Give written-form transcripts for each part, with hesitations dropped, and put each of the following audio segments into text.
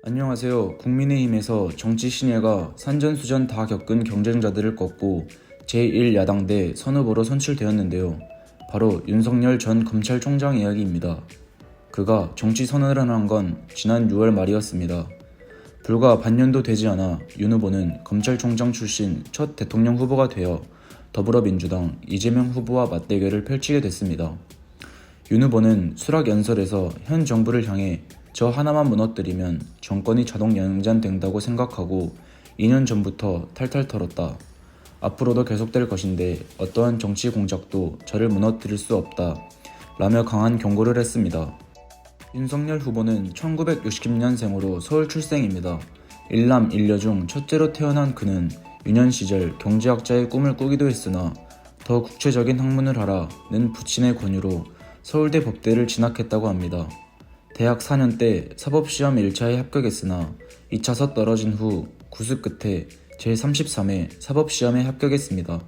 안녕하세요. 국민의힘에서 정치 신예가 산전수전 다 겪은 경쟁자들을 꺾고 제1야당대 선후보로 선출되었는데요. 바로 윤석열 전 검찰총장 이야기입니다. 그가 정치 선언을 한 건 지난 6월 말이었습니다. 불과 반년도 되지 않아 윤 후보는 검찰총장 출신 첫 대통령 후보가 되어 더불어민주당 이재명 후보와 맞대결을 펼치게 됐습니다. 윤 후보는 수락연설에서 현 정부를 향해 저 하나만 무너뜨리면 정권이 자동 연장된다고 생각하고 2년 전부터 탈탈 털었다. 앞으로도 계속될 것인데 어떠한 정치 공작도 저를 무너뜨릴 수 없다. 라며 강한 경고를 했습니다. 윤석열 후보는 1960년생으로 서울 출생입니다. 일남 일녀 중 첫째로 태어난 그는 유년 시절 경제학자의 꿈을 꾸기도 했으나 더 구체적인 학문을 하라는 부친의 권유로 서울대 법대를 진학했다고 합니다. 대학 4년 때 사법시험 1차에 합격했으나 2차서 떨어진 후 구습 끝에 제33회 사법시험에 합격했습니다.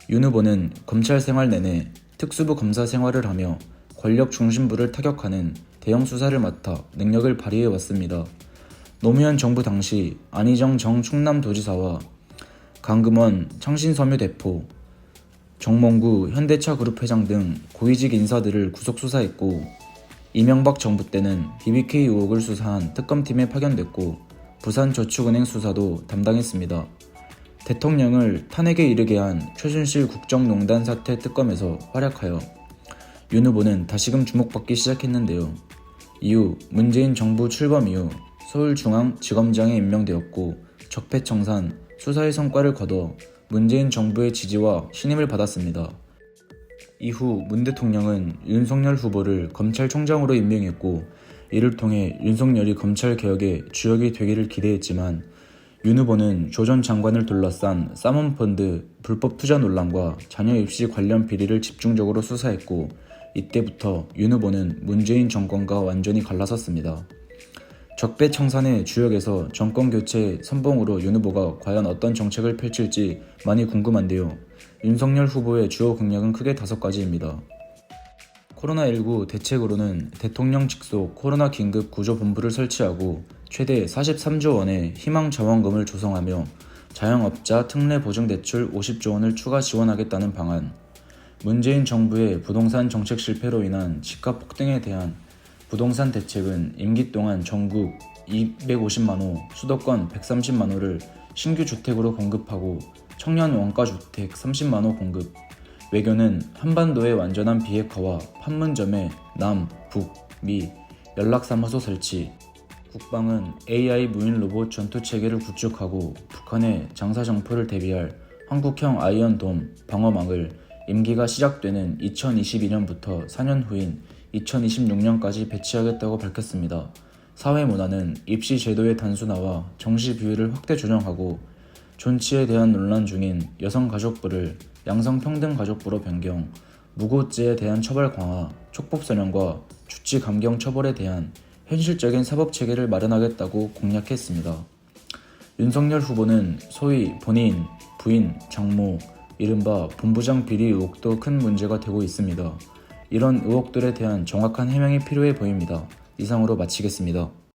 윤 후보는 검찰 생활 내내 특수부 검사 생활을 하며 권력 중심부를 타격하는 대형 수사를 맡아 능력을 발휘해왔습니다. 노무현 정부 당시 안희정 정 충남도지사와 강금원 창신섬유 대표, 정몽구 현대차그룹 회장 등 고위직 인사들을 구속 수사했고 이명박 정부 때는 BBK 의혹을 수사한 특검팀에 파견됐고 부산저축은행 수사도 담당했습니다. 대통령을 탄핵에 이르게 한 최순실 국정농단 사태 특검에서 활약하여 윤 후보는 다시금 주목받기 시작했는데요. 이후 문재인 정부 출범 이후 서울중앙지검장에 임명되었고 적폐청산 수사의 성과를 거둬 문재인 정부의 지지와 신임을 받았습니다. 이후 문 대통령은 윤석열 후보를 검찰총장으로 임명했고 이를 통해 윤석열이 검찰개혁의 주역이 되기를 기대했지만 윤 후보는 조 전 장관을 둘러싼 사모펀드 불법 투자 논란과 자녀 입시 관련 비리를 집중적으로 수사했고 이때부터 윤 후보는 문재인 정권과 완전히 갈라섰습니다. 적폐청산의 주역에서 정권교체 선봉으로 윤 후보가 과연 어떤 정책을 펼칠지 많이 궁금한데요. 윤석열 후보의 주요 공약은 크게 5가지입니다. 코로나19 대책으로는 대통령 직속 코로나 긴급 구조본부를 설치하고 최대 43조 원의 희망자원금을 조성하며 자영업자 특례 보증대출 50조 원을 추가 지원하겠다는 방안, 문재인 정부의 부동산 정책 실패로 인한 집값 폭등에 대한 부동산 대책은 임기 동안 전국 250만호, 수도권 130만호를 신규 주택으로 공급하고 청년 원가주택 30만호 공급, 외교는 한반도의 완전한 비핵화와 판문점의 남, 북, 미 연락사무소 설치, 국방은 AI 무인 로봇 전투체계를 구축하고 북한의 장사정포를 대비할 한국형 아이언돔 방어망을 임기가 시작되는 2022년부터 4년 후인 2026년까지 배치하겠다고 밝혔습니다. 사회문화는 입시 제도의 단순화와 정시 비율을 확대 조정하고 존치에 대한 논란 중인 여성가족부를 양성평등가족부로 변경, 무고죄에 대한 처벌 강화, 촉법소년과 주치감경 처벌에 대한 현실적인 사법체계를 마련하겠다고 공약했습니다. 윤석열 후보는 소위 본인, 부인, 장모, 이른바 본부장 비리 의혹도 큰 문제가 되고 있습니다. 이런 의혹들에 대한 정확한 해명이 필요해 보입니다. 이상으로 마치겠습니다.